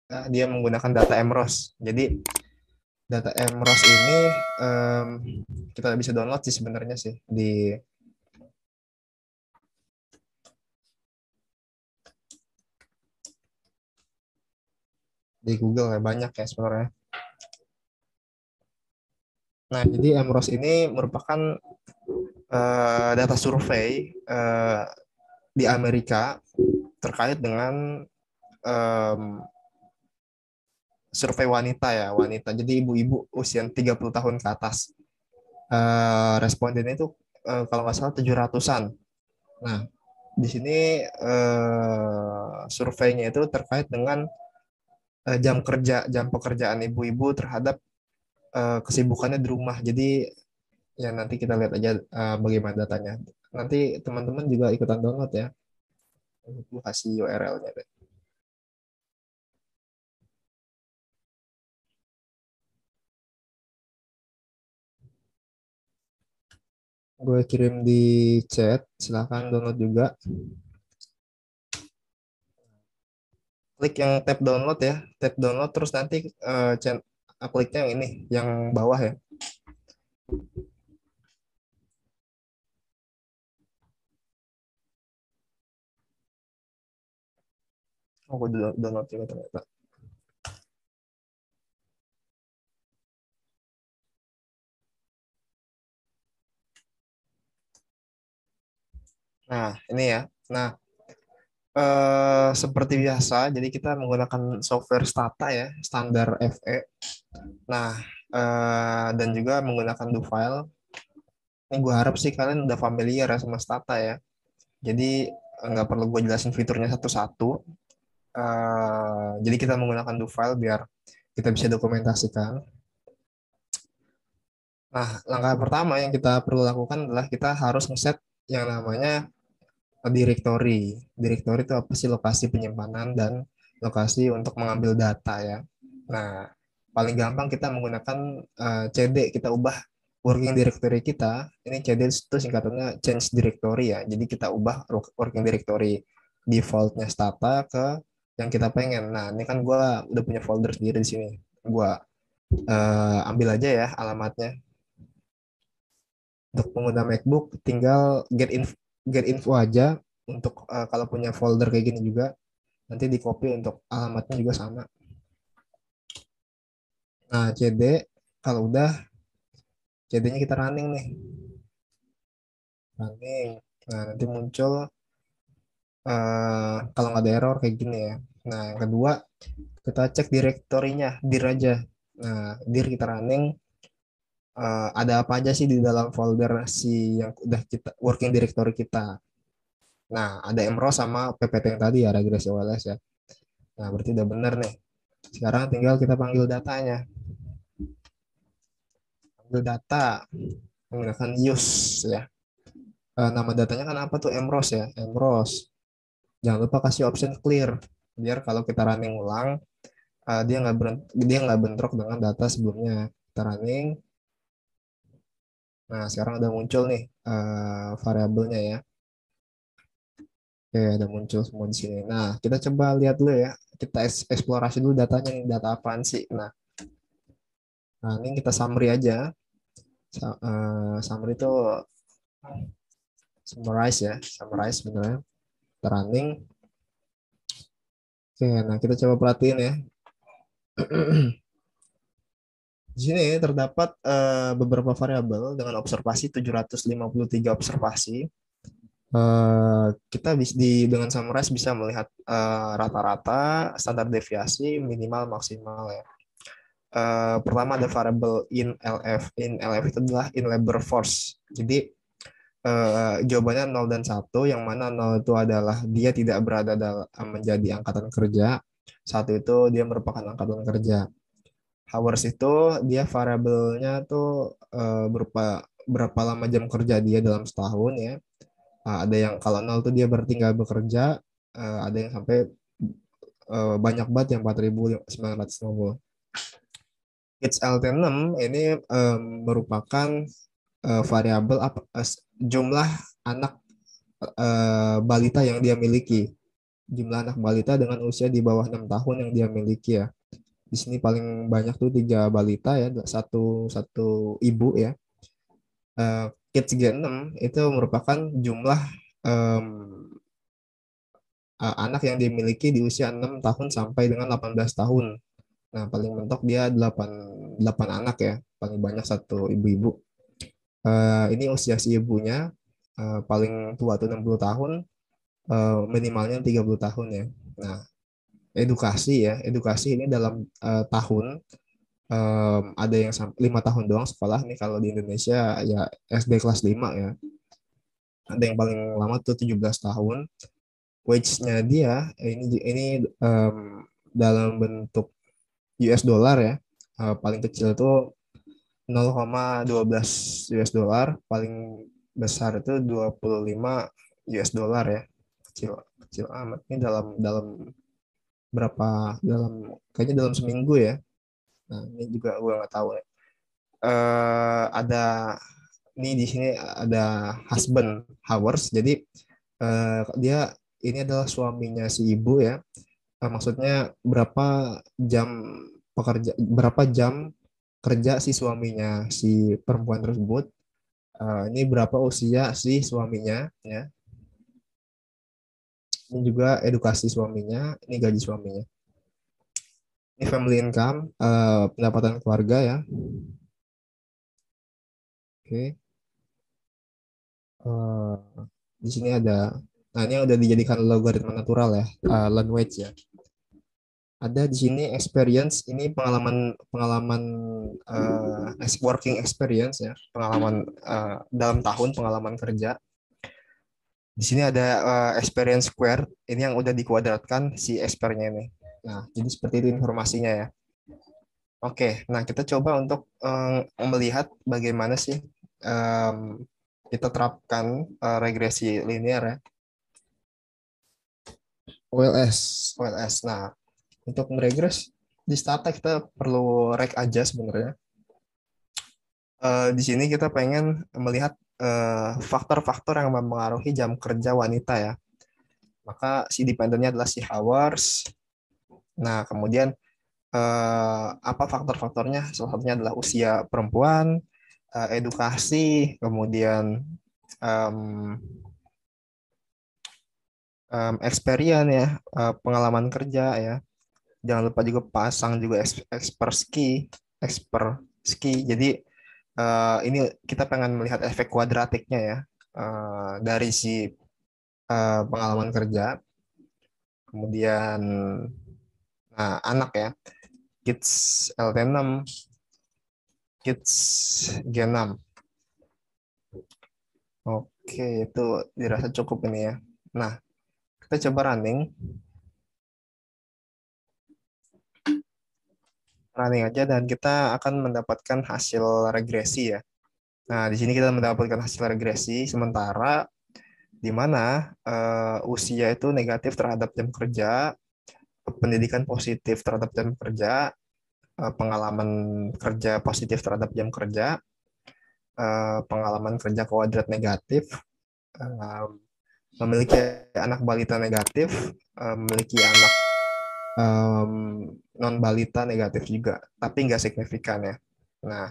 dia menggunakan data MROS. Jadi data MROS ini kita bisa download sih sebenarnya sih di Google ya, banyak ya sebenarnya. Nah, jadi MROS ini merupakan data survei di Amerika terkait dengan em, survei wanita ya, wanita. Jadi ibu-ibu usia 30 tahun ke atas. Respondennya itu kalau nggak salah 700-an. Nah, di sini surveinya itu terkait dengan jam kerja, jam pekerjaan ibu-ibu terhadap kesibukannya di rumah. Jadi ya nanti kita lihat aja bagaimana datanya. Nanti teman-teman juga ikutan download ya. Gue kasih URL-nya deh. Gue kirim di chat, silahkan download juga. Klik yang tab download ya, tab download terus nanti kliknya yang ini, yang bawah ya. Oh, gue download juga ternyata. Nah, ini ya. Nah, seperti biasa, jadi kita menggunakan software Stata ya, standar FE. Nah, dan juga menggunakan do file. Ini gue harap sih kalian udah familiar ya sama Stata ya. Jadi nggak perlu gue jelasin fiturnya satu-satu. Jadi kita menggunakan do file biar kita bisa dokumentasikan. Nah, langkah pertama yang kita perlu lakukan adalah kita harus ngeset yang namanya directory. Directory itu apa sih? Lokasi penyimpanan dan lokasi untuk mengambil data ya. Nah, paling gampang kita menggunakan CD, kita ubah working directory kita. Ini CD itu singkatannya change directory ya. Jadi kita ubah working directory defaultnya Stata ke yang kita pengen. Nah, ini kan gue udah punya folder sendiri di sini. Gue ambil aja ya alamatnya. Untuk pengguna MacBook tinggal get info aja untuk kalau punya folder kayak gini juga nanti di copy untuk alamatnya juga sama. Nah, CD kalau udah CD-nya kita running nih. Running. Nah, nanti muncul kalau nggak ada error kayak gini ya. Nah, yang kedua kita cek direktorinya, dir aja. Nah, dir kita running ada apa aja sih di dalam folder si yang udah kita working directory kita. Nah, ada MRO sama PPT yang tadi ya, regresi OLS ya. Nah, berarti udah bener nih. Sekarang tinggal kita panggil datanya. Panggil data menggunakan use ya. Nama datanya kan apa tuh? MROS ya. MROS. Jangan lupa kasih option clear. Biar kalau kita running ulang, dia nggak bentrok dengan data sebelumnya. Kita running. Nah, sekarang udah muncul nih variabelnya ya. Oke, udah muncul semua di sini. Nah, kita coba lihat dulu ya. Kita eksplorasi dulu datanya nih, data apaan sih. Nah, ini kita summary aja. Summary itu summarize ya, summarize sebenarnya. Kita running. Oke, nah kita coba perhatiin ya. Di sini terdapat beberapa variabel dengan observasi 753 observasi. Kita dengan summarize bisa melihat rata-rata, standar deviasi, minimal, maksimal ya. Pertama ada variabel in LF. In LF itu adalah in labor force. Jadi jawabannya 0 dan 1, yang mana 0 itu adalah dia tidak berada dalam menjadi angkatan kerja. Satu itu dia merupakan angkatan kerja. Hours itu dia variabelnya tuh berupa berapa lama jam kerja dia dalam setahun ya. Ada yang kalau 0 tuh dia berarti nggak bekerja, ada yang sampai banyak banget yang 4.950. It's LT6 ini merupakan variabel jumlah anak balita yang dia miliki. jumlah anak balita dengan usia di bawah 6 tahun yang dia miliki ya. Di sini paling banyak tuh 3 balita ya, satu satu ibu ya. Kids Gen 6 itu merupakan jumlah em, anak yang dimiliki di usia 6 tahun sampai dengan 18 tahun. Nah, paling mentok dia 8 8 anak ya, paling banyak satu ibu-ibu. Ini usia si ibunya paling tua tuh 60 tahun, minimalnya 30 tahun ya. Nah, edukasi ini dalam tahun ada yang 5 tahun doang sekolah nih kalau di Indonesia ya SD kelas 5 ya. Ada yang paling lama tuh 17 tahun. Wage-nya dia ini dalam bentuk US dollar ya. Paling kecil itu 0,12 US dollar, paling besar itu 25 US dollar ya. Kecil kecil amat ini dalam dalam kayaknya dalam seminggu ya. Nah, ini juga gue nggak tahu ya. Ada ini di sini ada husband hours. Jadi dia ini adalah suaminya si ibu ya. Maksudnya berapa jam kerja si suaminya si perempuan tersebut. Ini berapa usia si suaminya ya. Ini juga edukasi suaminya, ini gaji suaminya. Ini family income, pendapatan keluarga ya. Oke. Eh, di sini ada, nah ini yang udah dijadikan logaritma natural ya, language ya. Ada di sini experience, ini pengalaman pengalaman working experience ya, pengalaman dalam tahun pengalaman kerja. Di sini ada experience square, ini yang udah dikuadratkan si experience ini. Nah, jadi seperti itu informasinya ya. Oke, nah kita coba untuk melihat bagaimana sih kita terapkan regresi linear ya. OLS. Nah, untuk meregres di Stata kita perlu rek aja sebenarnya. Di sini kita pengen melihat faktor-faktor yang mempengaruhi jam kerja wanita ya. Maka si dependennya adalah si hours. Nah, kemudian apa faktor-faktornya? Salah satunya adalah usia perempuan, edukasi, kemudian experience ya, pengalaman kerja ya. Jangan lupa juga pasang juga expert ski. Jadi ini kita pengen melihat efek kuadratiknya ya dari si pengalaman kerja. Kemudian anak ya, kids LT6, kids G6. Oke, itu dirasa cukup ini ya. Nah, kita coba running aja dan kita akan mendapatkan hasil regresi ya. Nah, di sini kita mendapatkan hasil regresi sementara di mana usia itu negatif terhadap jam kerja, pendidikan positif terhadap jam kerja, pengalaman kerja positif terhadap jam kerja, pengalaman kerja kuadrat negatif, memiliki anak balita negatif, memiliki anak non balita negatif juga, tapi nggak signifikan ya. Nah,